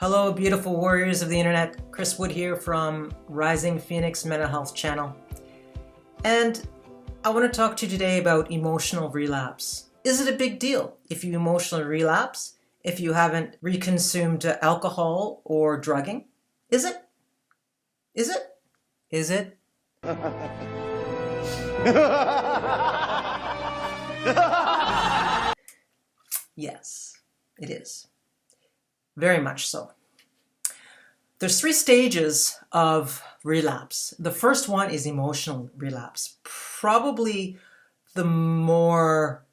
Hello, beautiful warriors of the internet. Chris Wood here from Rising Phoenix Mental Health Channel. And I want to talk to you today about emotional relapse. Is it a big deal if you emotionally relapse, if you haven't reconsumed alcohol or drugging? Is it? Is it? Is it? Yes, it is. Very much so. There's 3 stages of relapse. The first one is emotional relapse. Probably the more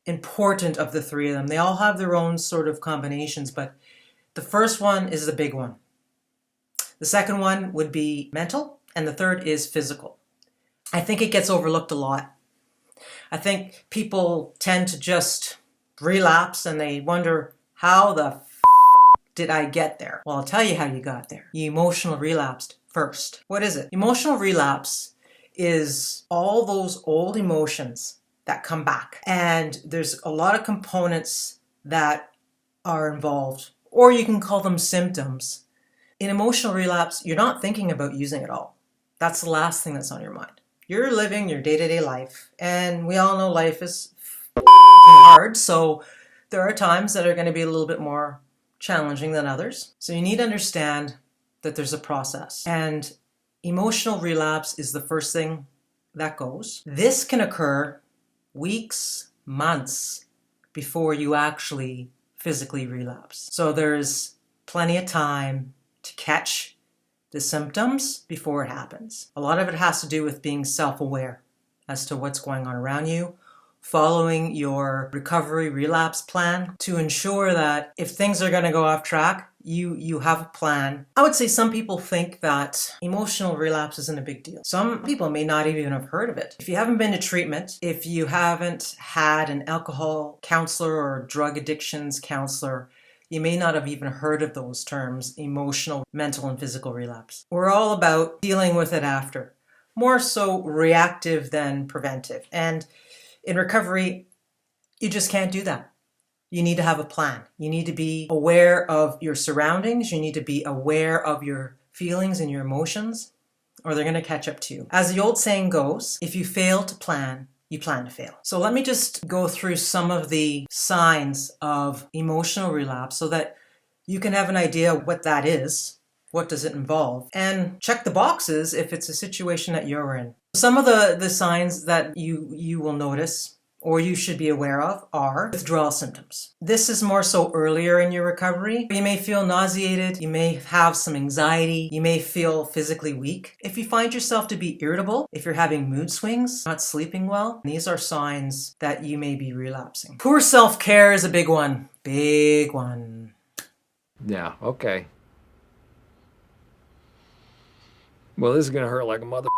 important of the 3 of them. They all have their own sort of combinations, but the first one is the big one. The second one would be mental, and the third is physical. I think it gets overlooked a lot. I think people tend to just relapse and they wonder, how the did I get there? Well, I'll tell you how you got there. You emotional relapsed first. What is it? Emotional relapse is all those old emotions that come back. And there's a lot of components that are involved, or you can call them symptoms. In emotional relapse, you're not thinking about using it all. That's the last thing that's on your mind. You're living your day-to-day life, and we all know life is hard, so there are times that are going to be a little bit more challenging than others. So you need to understand that there's a process, and emotional relapse is the first thing that goes. This can occur weeks, months before you actually physically relapse. So there's plenty of time to catch the symptoms before it happens. A lot of it has to do with being self-aware as to what's going on around you, following your recovery relapse plan to ensure that if things are going to go off track, you have a plan. I would say some people think that emotional relapse isn't a big deal. Some people may not even have heard of it. If you haven't been to treatment, if you haven't had an alcohol counselor or drug addictions counselor, you may not have even heard of those terms, emotional, mental, and physical relapse. We're all about dealing with it after. More so reactive than preventive. And in recovery, you just can't do that. You need to have a plan. You need to be aware of your surroundings. You need to be aware of your feelings and your emotions, or they're going to catch up to you. As the old saying goes, if you fail to plan, you plan to fail. So let me just go through some of the signs of emotional relapse so that you can have an idea what that is, what does it involve, and check the boxes if it's a situation that you're in. Some of the signs that you will notice or you should be aware of are withdrawal symptoms. This is more so earlier in your recovery. You may feel nauseated, you may have some anxiety, you may feel physically weak. If you find yourself to be irritable, if you're having mood swings, not sleeping well, these are signs that you may be relapsing. Poor self-care is a big one. Big one. Yeah, okay. Well, this is gonna hurt like a mother.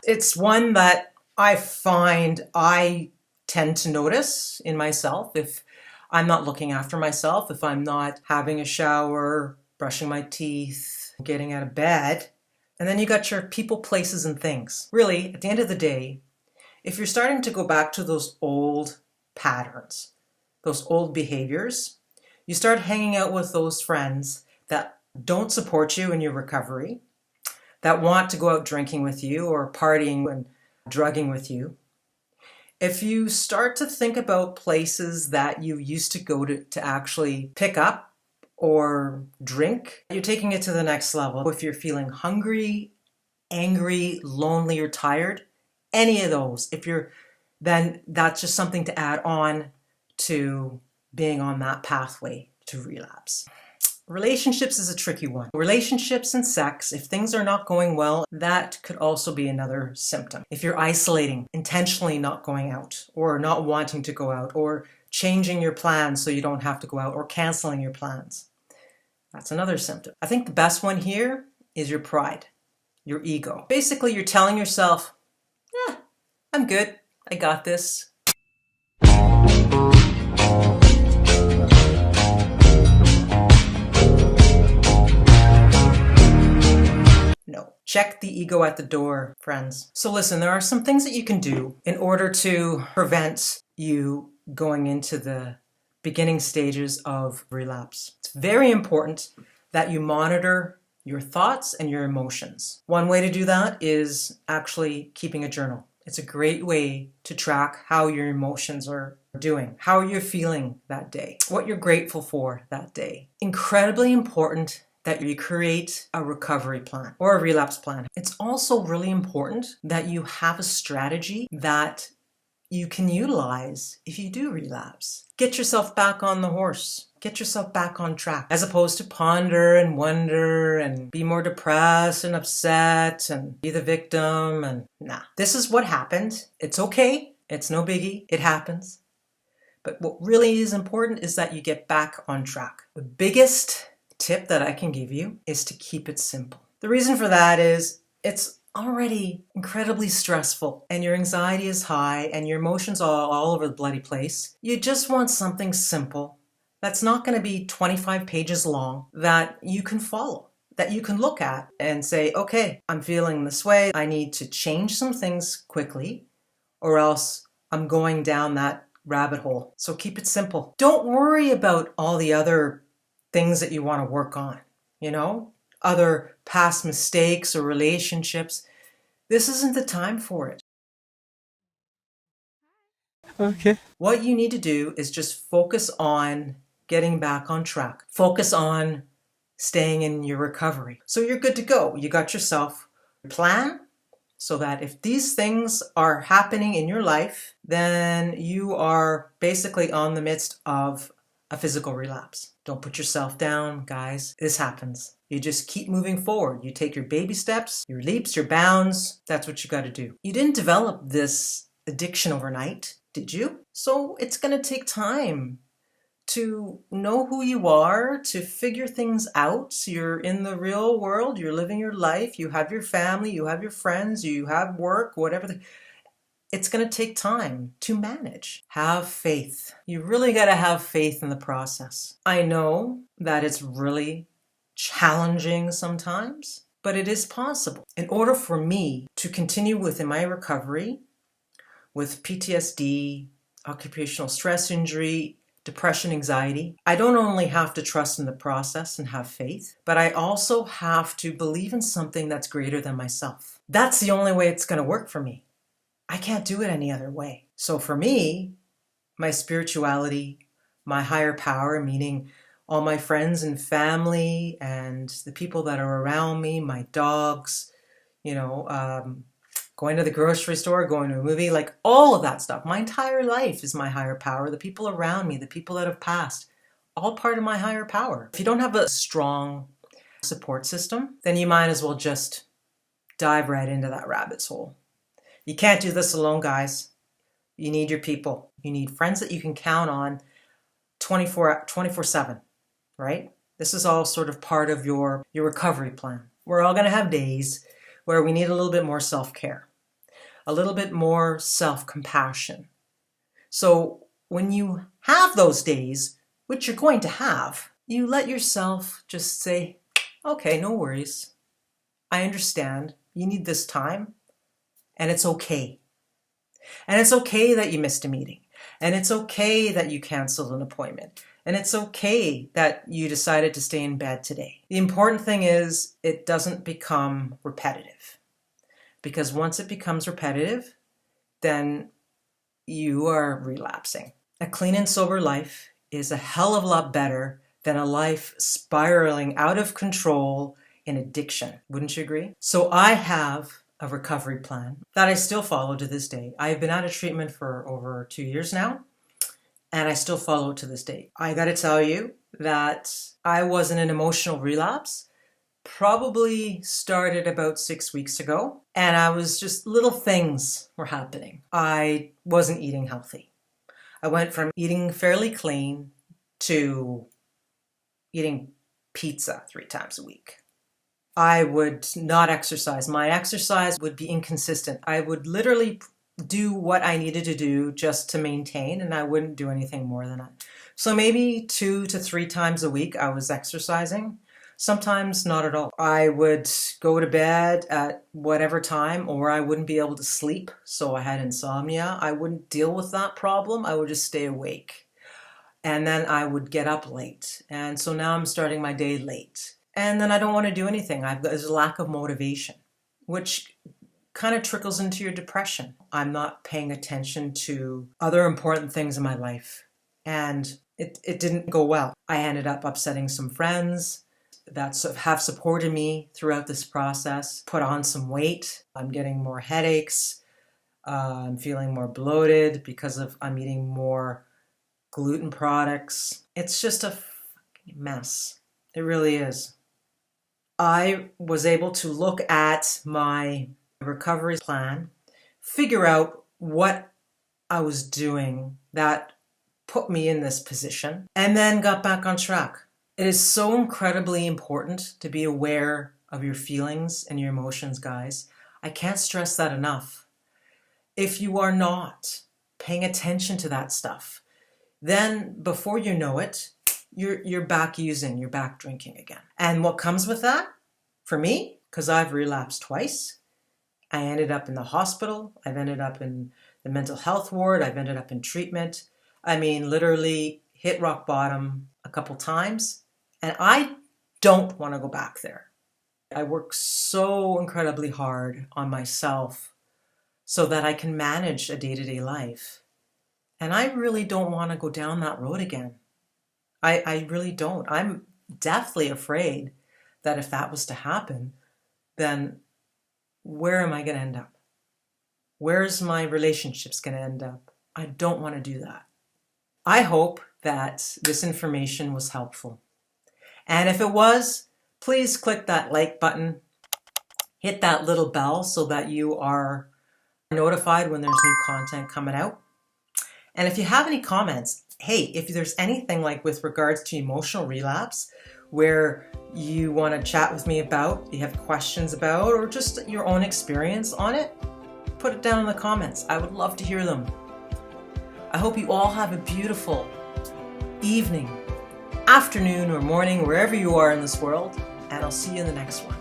It's one that I find I tend to notice in myself if I'm not looking after myself, if I'm not having a shower, brushing my teeth, getting out of bed. And then you got your people, places, and things. Really, at the end of the day, if you're starting to go back to those old patterns, those old behaviors, you start hanging out with those friends that don't support you in your recovery, that want to go out drinking with you or partying and drugging with you. If you start to think about places that you used to go to actually pick up or drink, you're taking it to the next level. If you're feeling hungry, angry, lonely, or tired, any of those, then that's just something to add on to being on that pathway to relapse. Relationships is a tricky one. Relationships and sex, if things are not going well, that could also be another symptom. If you're isolating, intentionally not going out, or not wanting to go out, or changing your plans so you don't have to go out, or canceling your plans, that's another symptom. I think the best one here is your pride, your ego. Basically, you're telling yourself, I'm good, I got this. No. Check the ego at the door, friends. So listen, there are some things that you can do in order to prevent you going into the beginning stages of relapse. It's It's very important that you monitor your thoughts and your emotions. One way to do that is actually keeping a journal. It's a great way to track how your emotions are doing, how you're feeling that day, what you're grateful for that day. Incredibly important that you create a recovery plan or a relapse plan. It's also really important that you have a strategy that you can utilize if you do relapse. Get yourself back on the horse. Get yourself back on track, as opposed to ponder and wonder and be more depressed and upset and be the victim. And nah, this is what happened. It's okay. It's no biggie. It happens. But what really is important is that you get back on track. The biggest tip that I can give you is to keep it simple. The reason for that is it's already incredibly stressful and your anxiety is high and your emotions are all over the bloody place. You just want something simple that's not going to be 25 pages long that you can follow, that you can look at and say, okay, I'm feeling this way. I need to change some things quickly or else I'm going down that rabbit hole. So keep it simple. Don't worry about all the other things that you want to work on, other past mistakes or relationships. This isn't the time for it. Okay. What you need to do is just focus on getting back on track. Focus on staying in your recovery. So you're good to go. You got yourself a plan so that if these things are happening in your life, then you are basically on the midst of a physical relapse. Don't put yourself down, guys. This happens. You just keep moving forward. You take your baby steps, your leaps, your bounds. That's what you got to do. You didn't develop this addiction overnight, did you? So it's going to take time to know who you are, to figure things out. You're in the real world. You're living your life. You have your family. You have your friends. You have work, whatever. It's going to take time to manage. Have faith. You really got to have faith in the process. I know that it's really challenging sometimes, but it is possible. In order for me to continue within my recovery with PTSD, occupational stress injury, depression, anxiety, I don't only have to trust in the process and have faith, but I also have to believe in something that's greater than myself. That's the only way it's going to work for me. I can't do it any other way. So for me, my spirituality, my higher power, meaning all my friends and family and the people that are around me, my dogs, going to the grocery store, going to a movie, like all of that stuff. My entire life is my higher power. The people around me, the people that have passed, all part of my higher power. If you don't have a strong support system, then you might as well just dive right into that rabbit's hole. You can't do this alone, guys. You need your people. You need friends that you can count on 24/7, right? This is all sort of part of your recovery plan. We're all going to have days where we need a little bit more self-care, a little bit more self-compassion. So when you have those days, which you're going to have, you let yourself just say, okay, no worries. I understand. You need this time. And it's okay. And it's okay that you missed a meeting. And it's okay that you canceled an appointment. And it's okay that you decided to stay in bed today. The important thing is it doesn't become repetitive. Because once it becomes repetitive, then you are relapsing. A clean and sober life is a hell of a lot better than a life spiraling out of control in addiction. Wouldn't you agree? So I have a recovery plan that I still follow to this day. I've been out of treatment for over 2 years now, and I still follow it to this day. I got to tell you that I was in an emotional relapse, probably started about 6 weeks ago, and I was just little things were happening. I wasn't eating healthy. I went from eating fairly clean to eating pizza 3 times a week. I would not exercise. My exercise would be inconsistent. I would literally do what I needed to do just to maintain, and I wouldn't do anything more than that. So maybe 2 to 3 times a week I was exercising. Sometimes not at all. I would go to bed at whatever time, or I wouldn't be able to sleep. So I had insomnia. I wouldn't deal with that problem. I would just stay awake. And then I would get up late. And so now I'm starting my day late. And then I don't want to do anything. There's a lack of motivation, which kind of trickles into your depression. I'm not paying attention to other important things in my life. And it didn't go well. I ended up upsetting some friends that have supported me throughout this process, put on some weight. I'm getting more headaches. I'm feeling more bloated because I'm eating more gluten products. It's just a fucking mess. It really is. I was able to look at my recovery plan, figure out what I was doing that put me in this position, and then got back on track. It is so incredibly important to be aware of your feelings and your emotions, guys. I can't stress that enough. If you are not paying attention to that stuff, then before you know it, you're back drinking again. And what comes with that, for me, because I've relapsed twice, I ended up in the hospital, I've ended up in the mental health ward, I've ended up in treatment. I mean, literally hit rock bottom a couple times, and I don't want to go back there. I work so incredibly hard on myself so that I can manage a day-to-day life. And I really don't want to go down that road again. I really don't. I'm deathly afraid that if that was to happen, then where am I going to end up? Where's my relationships going to end up? I don't want to do that. I hope that this information was helpful. And if it was, please click that like button, hit that little bell so that you are notified when there's new content coming out. And if you have any comments, hey, if there's anything like with regards to emotional relapse where you want to chat with me about, you have questions about, or just your own experience on it, put it down in the comments. I would love to hear them. I hope you all have a beautiful evening, afternoon, or morning, wherever you are in this world, and I'll see you in the next one.